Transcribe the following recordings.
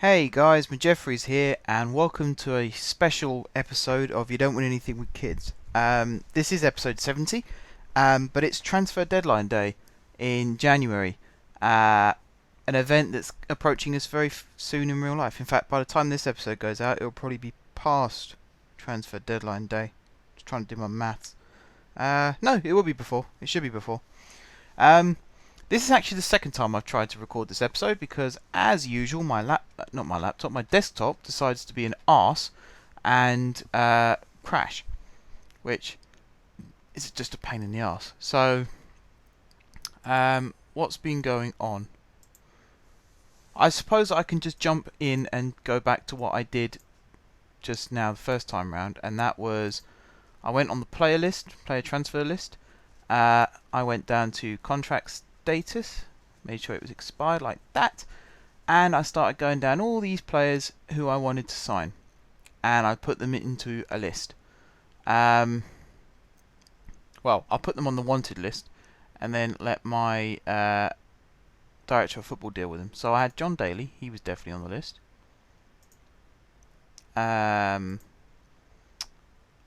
Hey guys, Jeffries here, and welcome to a special episode of You Don't Win Anything with Kids. This is episode 70, but it's transfer deadline day in January, an event that's approaching us very soon in real life. In fact, by the time this episode goes out, it'll probably be past transfer deadline day. Just trying to do my maths. No, it will be before. It should be before. This is actually the second time I've tried to record this episode because, as usual, my desktop decides to be an arse and crash, which is just a pain in the arse. So, what's been going on? I suppose I can just jump in and go back to what I did just now the first time round, and that was I went on the player transfer list. I went down to contracts status, made sure it was expired like that, and I started going down all these players who I wanted to sign, and I put them into a list. Well, I'll put them on the wanted list, and then let my director of football deal with them. So I had John Daly, he was definitely on the list. I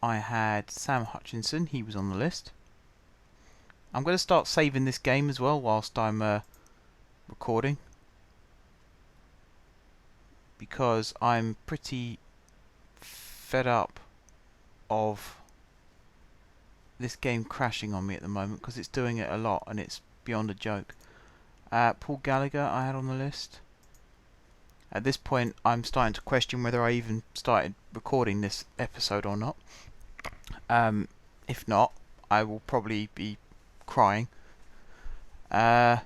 had Sam Hutchinson, he was on the list. I'm going to start saving this game as well whilst I'm recording, because I'm pretty fed up of this game crashing on me at the moment, because it's doing it a lot and it's beyond a joke. Paul Gallagher I had on the list. At this point I'm starting to question whether I even started recording this episode or not. If not, I will probably be crying. Danny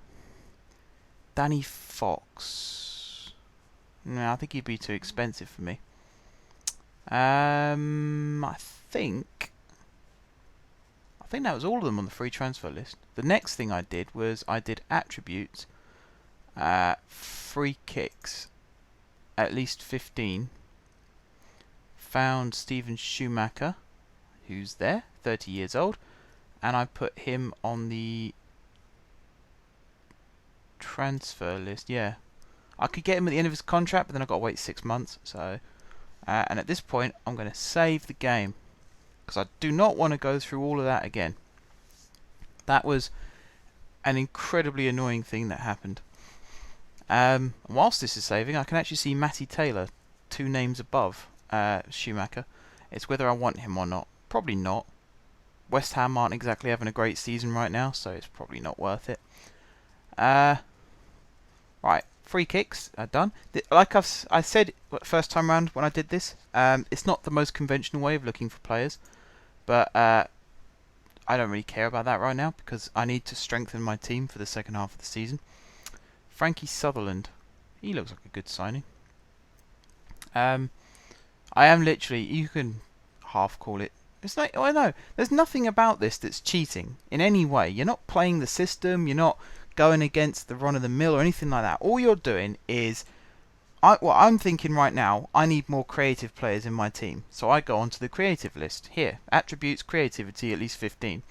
Fox. No, I think he'd be too expensive for me. I think that was all of them on the free transfer list. The next thing I did was I did attributes, free kicks, at least 15. Found Steven Schumacher, who's there, 30 years old, and I put him on the transfer list. Yeah, I could get him at the end of his contract, but then I've got to wait 6 months. So, and at this point, I'm going to save the game because I do not want to go through all of that again. That was an incredibly annoying thing that happened. Whilst this is saving, I can actually see Matty Taylor 2 names above Schumacher. It's whether I want him or not. Probably not. West Ham aren't exactly having a great season right now, so it's probably not worth it. Right, free kicks are done. Like I said first time round when I did this, it's not the most conventional way of looking for players, but I don't really care about that right now because I need to strengthen my team for the second half of the season. Frankie Sutherland, he looks like a good signing. I am literally, you can half call it. It's like, I know, there's nothing about this that's cheating in any way. You're not playing the system, you're not going against the run of the mill or anything like that. All you're doing is, what I'm thinking right now, I need more creative players in my team. So I go onto the creative list. Here, attributes, creativity, at least 15.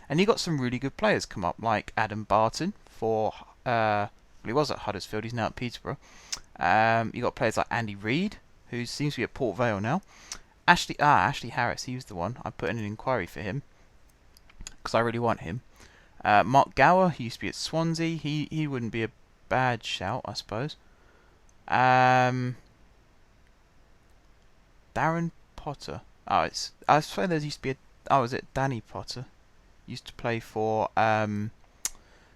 And you got some really good players come up, like Adam Barton for, well, he was at Huddersfield, he's now at Peterborough. You got players like Andy Reid, who seems to be at Port Vale now. Ashley Harris, he was the one. I put in an inquiry for him because I really want him. Mark Gower, he used to be at Swansea. He wouldn't be a bad shout, I suppose. Darren Potter. I swear there used to be was it Danny Potter? Used to play for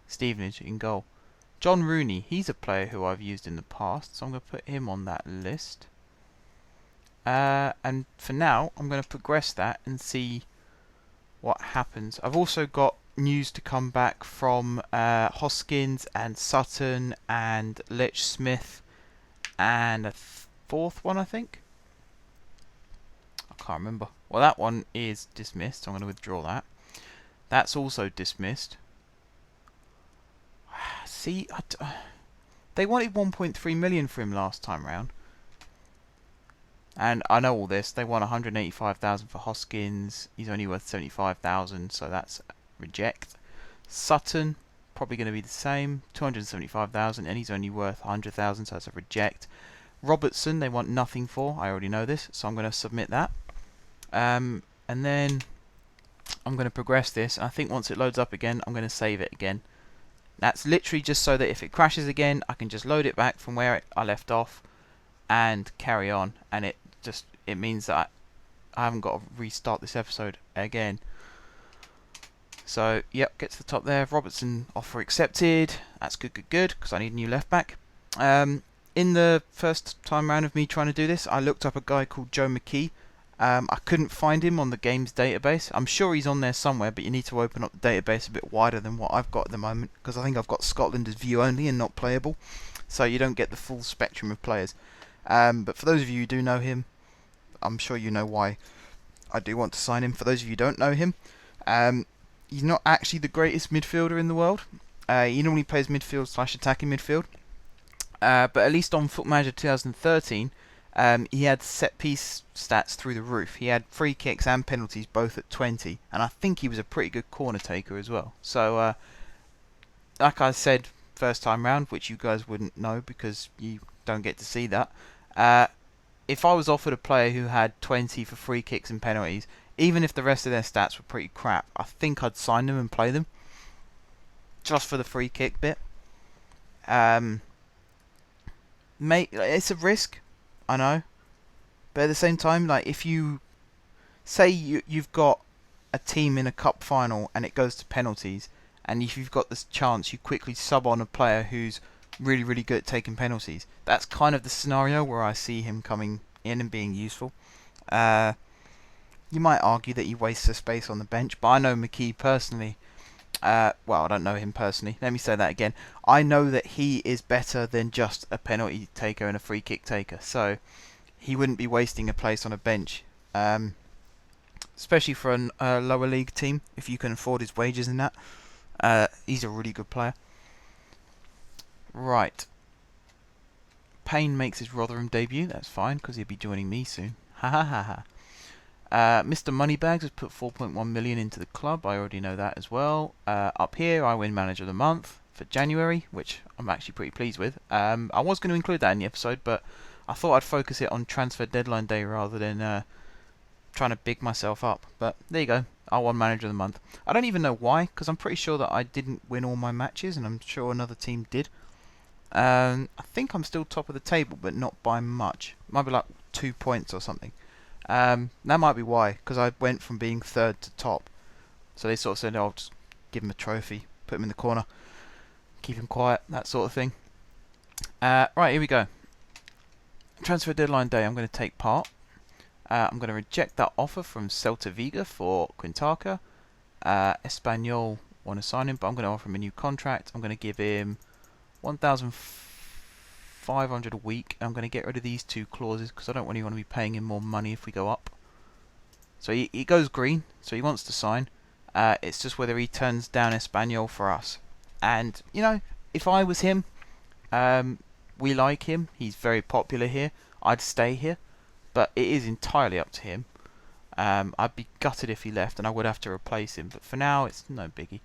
Stevenage in goal. John Rooney, he's a player who I've used in the past, so I'm going to put him on that list. And for now, I'm going to progress that and see what happens. I've also got news to come back from Hoskins and Sutton and Lech Smith and a fourth one, I think. I can't remember. Well, that one is dismissed, so I'm going to withdraw that. That's also dismissed. See, they wanted 1.3 million for him last time round. And I know all this. They want 185,000 for Hoskins. He's only worth 75,000, so that's reject. Sutton, probably going to be the same, 275,000, and he's only worth 100,000, so that's a reject. Robertson, they want nothing for. I already know this, so I'm going to submit that. And then I'm going to progress this. I think once it loads up again, I'm going to save it again. That's literally just so that if it crashes again, I can just load it back from where I left off and carry on. And it means that I haven't got to restart this episode again. So, yep, get to the top there. Robertson offer accepted. That's good, because I need a new left back. In the first time round of me trying to do this, I looked up a guy called Joe McKee. I couldn't find him on the game's database. I'm sure he's on there somewhere, but you need to open up the database a bit wider than what I've got at the moment, because I think I've got Scotland as view only and not playable, so you don't get the full spectrum of players. But for those of you who do know him, I'm sure you know why I do want to sign him. For those of you who don't know him, he's not actually the greatest midfielder in the world. He normally plays midfield / attacking midfield. But at least on Football Manager 2013, he had set piece stats through the roof. He had free kicks and penalties both at 20, and I think he was a pretty good corner taker as well. So, like I said first time round, which you guys wouldn't know because you don't get to see that, if I was offered a player who had 20 for free kicks and penalties, even if the rest of their stats were pretty crap, I think I'd sign them and play them just for the free kick bit. Mate, it's a risk, I know, but at the same time, like, if you say you've got a team in a cup final and it goes to penalties, and if you've got this chance, you quickly sub on a player who's really, really good at taking penalties. That's kind of the scenario where I see him coming in and being useful. You might argue that he wastes the space on the bench, but I know McKee personally. Well, I don't know him personally. Let me say that again. I know that he is better than just a penalty taker and a free kick taker. So he wouldn't be wasting a place on a bench, especially for a lower league team. If you can afford his wages and that, he's a really good player. Right. Payne makes his Rotherham debut. That's fine because he'll be joining me soon. Ha ha ha ha. Mr. Moneybags has put 4.1 million into the club. I already know that as well. Up here, I win Manager of the Month for January, which I'm actually pretty pleased with. I was going to include that in the episode, but I thought I'd focus it on transfer deadline day rather than trying to big myself up. But there you go. I won Manager of the Month. I don't even know why, because I'm pretty sure that I didn't win all my matches, and I'm sure another team did. I think I'm still top of the table, but not by much. Might be like 2 points or something. That might be why, because I went from being third to top. So they sort of said, "Oh, I'll just give him a trophy, put him in the corner, keep him quiet," that sort of thing. Right, here we go. Transfer deadline day, I'm going to take part. I'm going to reject that offer from Celta Vigo for Quintana. Espanyol want to sign him, but I'm going to offer him a new contract. I'm going to give him 1,500 a week. I'm going to get rid of these two clauses because I don't really want to be paying him more money if we go up. So he goes green, so he wants to sign. It's just whether he turns down Espanyol for us. And, you know, if I was him, we like him. He's very popular here. I'd stay here. But it is entirely up to him. I'd be gutted if he left and I would have to replace him. But for now, it's no biggie.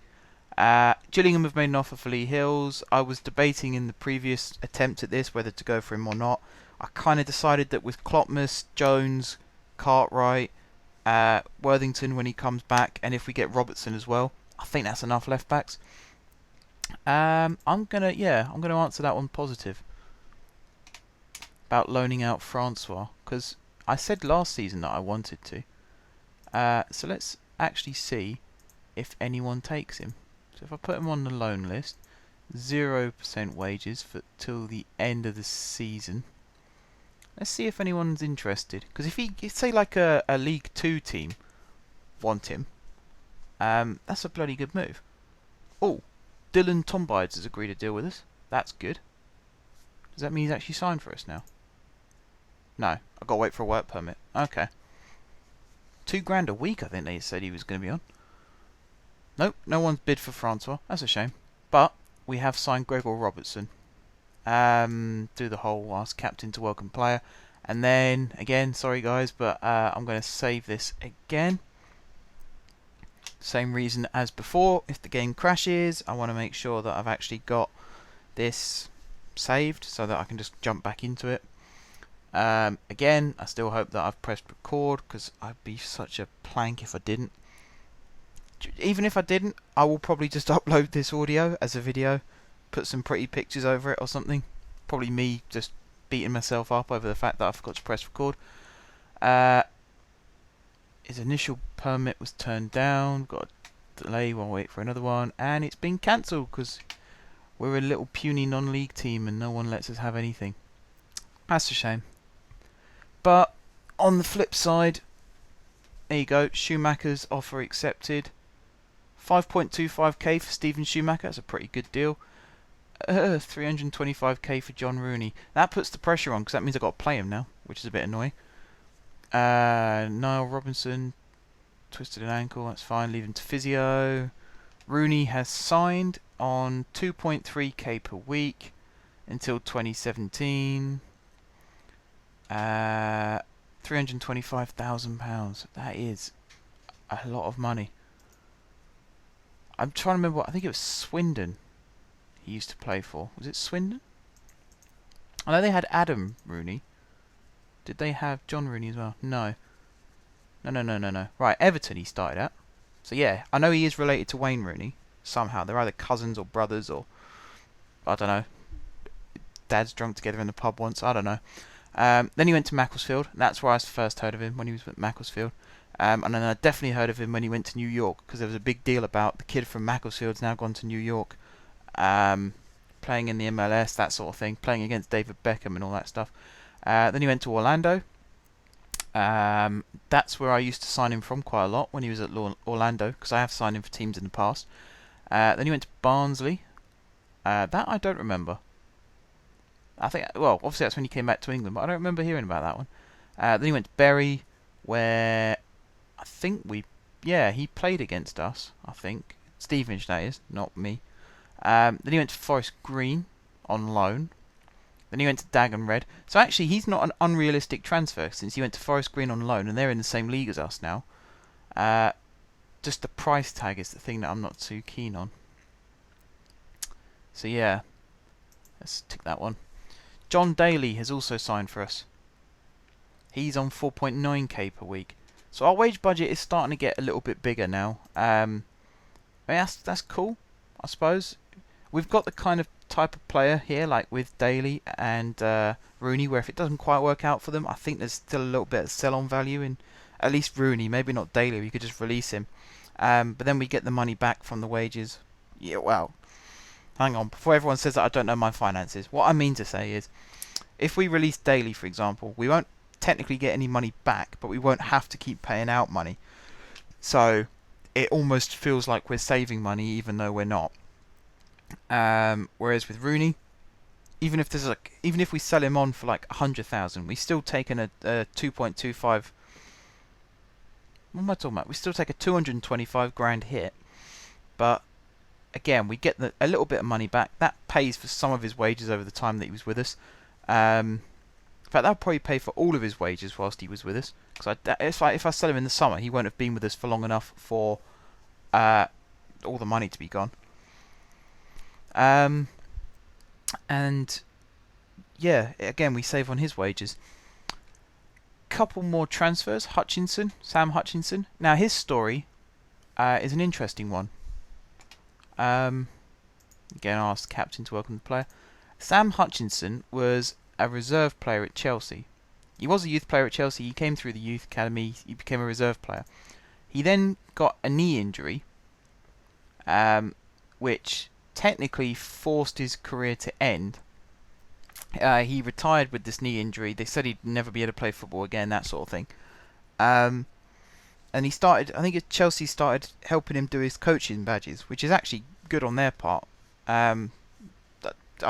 Gillingham have made an offer for Lee Hills. I was debating in the previous attempt at this whether to go for him or not. I kind of decided that with Klopmas, Jones, Cartwright, Worthington when he comes back, and if we get Robertson as well, I think that's enough left backs. I'm gonna answer that one positive about loaning out Francois, because I said last season that I wanted to. So let's actually see if anyone takes him. So if I put him on the loan list, 0% wages for till the end of the season. Let's see if anyone's interested. Because if say like a League 2 team want him, that's a bloody good move. Oh, Dylan Tombides has agreed to deal with us. That's good. Does that mean he's actually signed for us now? No, I've got to wait for a work permit. Okay. $2,000 a week I think they said he was going to be on. Nope, no one's bid for Francois. That's a shame. But we have signed Gregor Robertson. Do the whole ask captain to welcome player. And then, again, sorry guys, but I'm going to save this again. Same reason as before. If the game crashes, I want to make sure that I've actually got this saved so that I can just jump back into it. Again, I still hope that I've pressed record, because I'd be such a plank if I didn't. Even if I didn't, I will probably just upload this audio as a video, put some pretty pictures over it or something. Probably me just beating myself up over the fact that I forgot to press record. His initial permit was turned down, got a delay while I wait for another one, and it's been cancelled because we're a little puny non-league team and no one lets us have anything. That's a shame. But on the flip side, there you go, Schumacher's offer accepted. 5.25k for Steven Schumacher, that's a pretty good deal. 325k for John Rooney. That puts the pressure on because that means I've got to play him now, which is a bit annoying. Niall Robinson twisted an ankle, that's fine, leave him to physio. Rooney has signed on 2.3k per week until 2017. £325,000. That is a lot of money. I'm trying to remember what, I think it was Swindon he used to play for. Was it Swindon? I know they had Adam Rooney. Did they have John Rooney as well? No. No. Right, Everton he started at. So yeah, I know he is related to Wayne Rooney somehow. They're either cousins or brothers or, I don't know, dads drunk together in the pub once. I don't know. Then he went to Macclesfield. That's where I first heard of him, when he was at Macclesfield. And then I definitely heard of him when he went to New York, because there was a big deal about the kid from Macclesfield's now gone to New York, playing in the MLS, that sort of thing, playing against David Beckham and all that stuff. Then he went to Orlando. That's where I used to sign him from quite a lot when he was at Orlando, because I have signed him for teams in the past. Then he went to Barnsley. That I don't remember. I think, well, obviously that's when he came back to England, but I don't remember hearing about that one. Then he went to Bury, where I think he played against us, I think. Stevenage, that is, not me. Then he went to Forest Green on loan. Then he went to Dagenham Red. So actually, he's not an unrealistic transfer, since he went to Forest Green on loan, and they're in the same league as us now. Just the price tag is the thing that I'm not too keen on. So yeah, let's tick that one. John Daly has also signed for us. He's on 4.9k per week. So our wage budget is starting to get a little bit bigger now. I mean, that's cool, I suppose. We've got the kind of type of player here, like with Daly and Rooney, where if it doesn't quite work out for them, I think there's still a little bit of sell-on value in at least Rooney. Maybe not Daly, we could just release him. But then we get the money back from the wages. Yeah, well, hang on. Before everyone says that I don't know my finances, what I mean to say is, if we release Daly, for example, we won't technically get any money back, but we won't have to keep paying out money. So it almost feels like we're saving money, even though we're not. Whereas with Rooney, even if we sell him on for like 100,000, we still taken a 2.25. What am I talking about? We still take a 225 grand hit, but again, we get a little bit of money back. That pays for some of his wages over the time that he was with us. In fact, that would probably pay for all of his wages whilst he was with us. Because if I sell him in the summer, he won't have been with us for long enough for all the money to be gone. And yeah, again, we save on his wages. Couple more transfers. Sam Hutchinson. Now his story is an interesting one. Again, I asked the captain to welcome the player. Sam Hutchinson was a reserve player at Chelsea. He was a youth player at Chelsea. He came through the youth academy. He became a reserve player. He then got a knee injury, which technically forced his career to end. He retired with this knee injury. They said he'd never be able to play football again, that sort of thing. And he started, I think Chelsea started helping him do his coaching badges, which is actually good on their part. I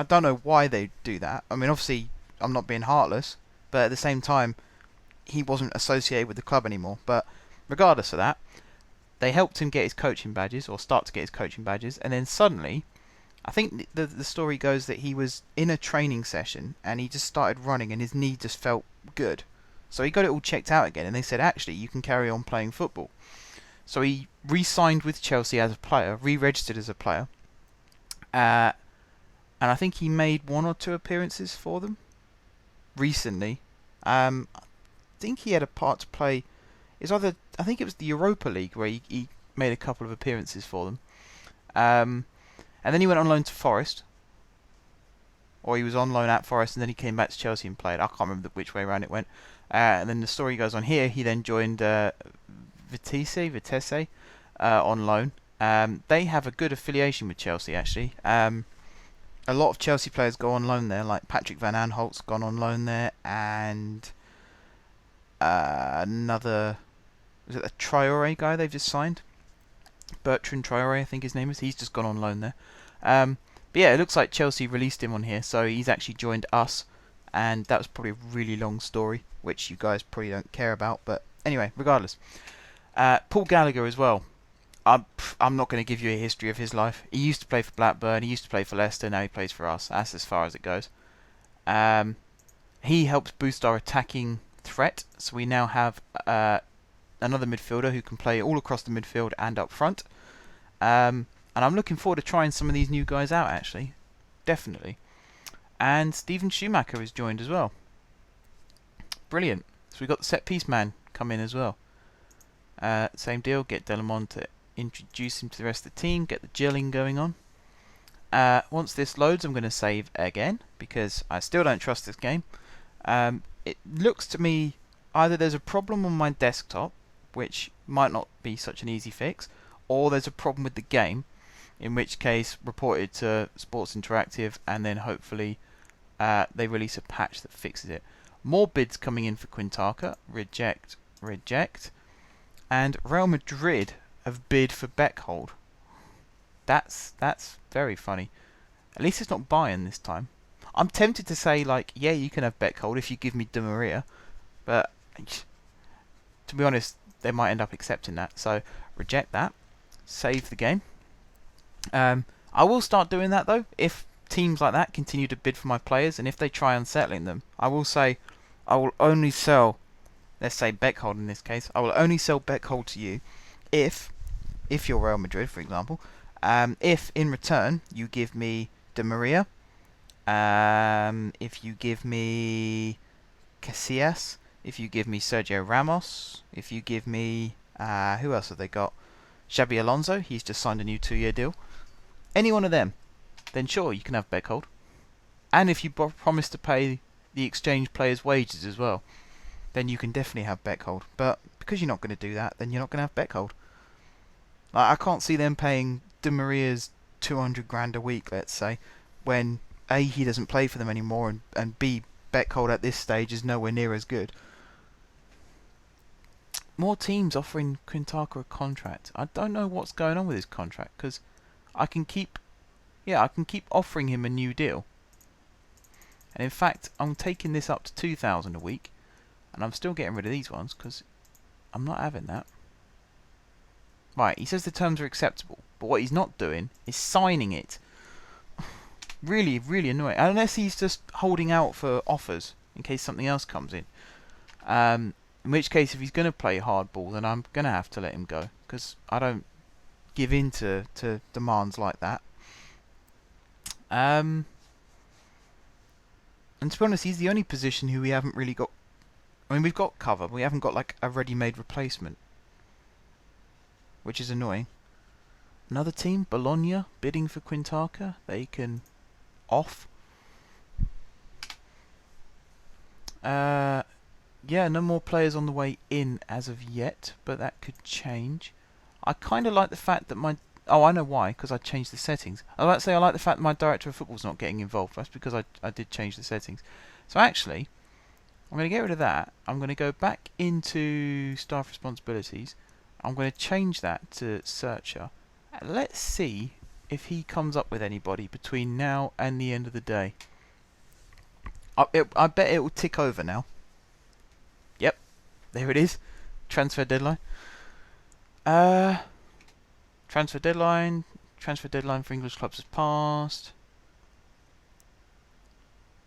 don't know why they do that. I mean, obviously, I'm not being heartless, but at the same time, he wasn't associated with the club anymore. But regardless of that, they helped him get his coaching badges, or start to get his coaching badges, and then suddenly, I think the story goes that he was in a training session, and he just started running, and his knee just felt good. So he got it all checked out again, and they said, actually, you can carry on playing football. So he re-signed with Chelsea as a player, re-registered as a player, and I think he made 1 or 2 appearances for them recently. I think he had a part to play. I think it was the Europa League where he made a couple of appearances for them. And then he went on loan to Forest, or he was on loan at Forest, and then he came back to Chelsea and played. I can't remember which way around it went. And then the story goes on here. He then joined Vitesse on loan. They have a good affiliation with Chelsea, actually. A lot of Chelsea players go on loan there, like Patrick Van Aanholt's gone on loan there, and another, was it the Traore guy they've just signed? Bertrand Traore, I think his name is. He's just gone on loan there. But yeah, it looks like Chelsea released him on here, so he's actually joined us, and that was probably a really long story, which you guys probably don't care about, but anyway, regardless. Paul Gallagher as well. I'm not going to give you a history of his life. He used to play for Blackburn, he used to play for Leicester, now he plays for us. That's as far as it goes. He helps boost our attacking threat, so we now have another midfielder who can play all across the midfield and up front. And I'm looking forward to trying some of these new guys out, actually. Definitely. And Steven Schumacher has joined as well. Brilliant. So we've got the set piece man come in as well. Same deal, get Delamont to introduce him to the rest of the team, get the gelling going on. Once this loads, I'm going to save again, because I still don't trust this game. It looks to me either there's a problem on my desktop, which might not be such an easy fix, or there's a problem with the game, in which case report it to Sports Interactive, and then hopefully they release a patch that fixes it. More bids coming in for Quintana. Reject, reject. And Real Madrid have bid for Beckhold. That's very funny. At least it's not Bayern this time. I'm tempted to say, like, yeah, you can have Beckhold if you give me Di Maria, but to be honest, they might end up accepting that. So reject that. Save the game. I will start doing that though if teams like that continue to bid for my players, and if they try unsettling them. I will say I will only sell, let's say Beckhold in this case, I will only sell Beckhold to you if you're Real Madrid, for example, if in return you give me Di Maria, if you give me Casillas, if you give me Sergio Ramos, if you give me who else have they got? Xabi Alonso, he's just signed a new 2-year deal. Any one of them, then sure, you can have Beckhold. And if you promise to pay the exchange players' wages as well, then you can definitely have Beckhold. But because you're not going to do that, then you're not going to have Beckhold. Like, I can't see them paying Di Maria's 200 grand a week, let's say, when A, he doesn't play for them anymore, and B, Beckhold at this stage is nowhere near as good. More teams offering Quintana a contract. I don't know what's going on with his contract, because I can keep offering him a new deal. And in fact, I'm taking this up to 2,000 a week, and I'm still getting rid of these ones because I'm not having that. Right, he says the terms are acceptable, but what he's not doing is signing it. Really, really annoying. Unless he's just holding out for offers in case something else comes in. In which case, if he's going to play hardball, then I'm going to have to let him go, because I don't give in to demands like that. And to be honest, he's the only position who we haven't really got. I mean, we've got cover, but we haven't got like a ready-made replacement, which is annoying. Another team, Bologna, bidding for Quintana. They can off. Yeah, no more players on the way in as of yet, but that could change. I kind of like the fact that my... Oh, I know why, because I changed the settings. I like to say I like the fact that my director of football's not getting involved. That's because I did change the settings. So actually, I'm going to get rid of that. I'm going to go back into staff responsibilities. I'm going to change that to searcher. Let's see if he comes up with anybody between now and the end of the day. I bet it will tick over now. Yep, there it is. Transfer deadline. Transfer deadline for English clubs has passed.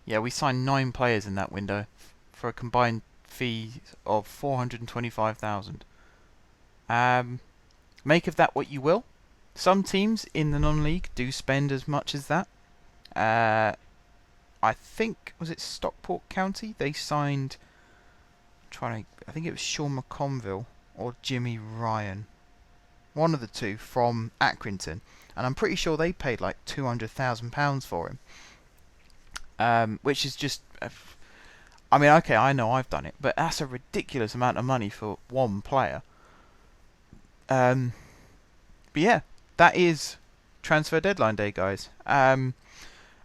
Yeah, we signed 9 players in that window for a combined fee of 425,000. Make of that what you will. Some teams in the non-league do spend as much as that. I think, was it Stockport County? They signed I think it was Sean McConville or Jimmy Ryan. One of the two from Accrington. And I'm pretty sure they paid like £200,000 for him. Which is just... I mean, okay, I know I've done it, but that's a ridiculous amount of money for one player. But yeah, that is transfer deadline day, guys. And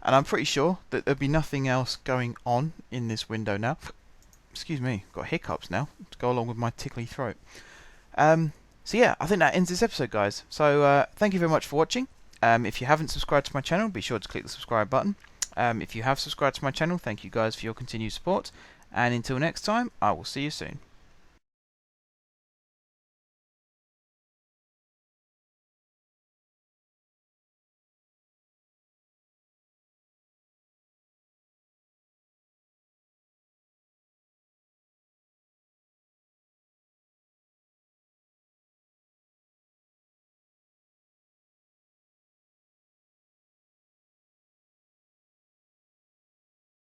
I'm pretty sure that there'll be nothing else going on in this window now. Excuse me, got hiccups now to go along with my tickly throat. So yeah, I think that ends this episode, guys. So thank you very much for watching. If you haven't subscribed to my channel, be sure to click the subscribe button. If you have subscribed to my channel, thank you guys for your continued support. And until next time, I will see you soon.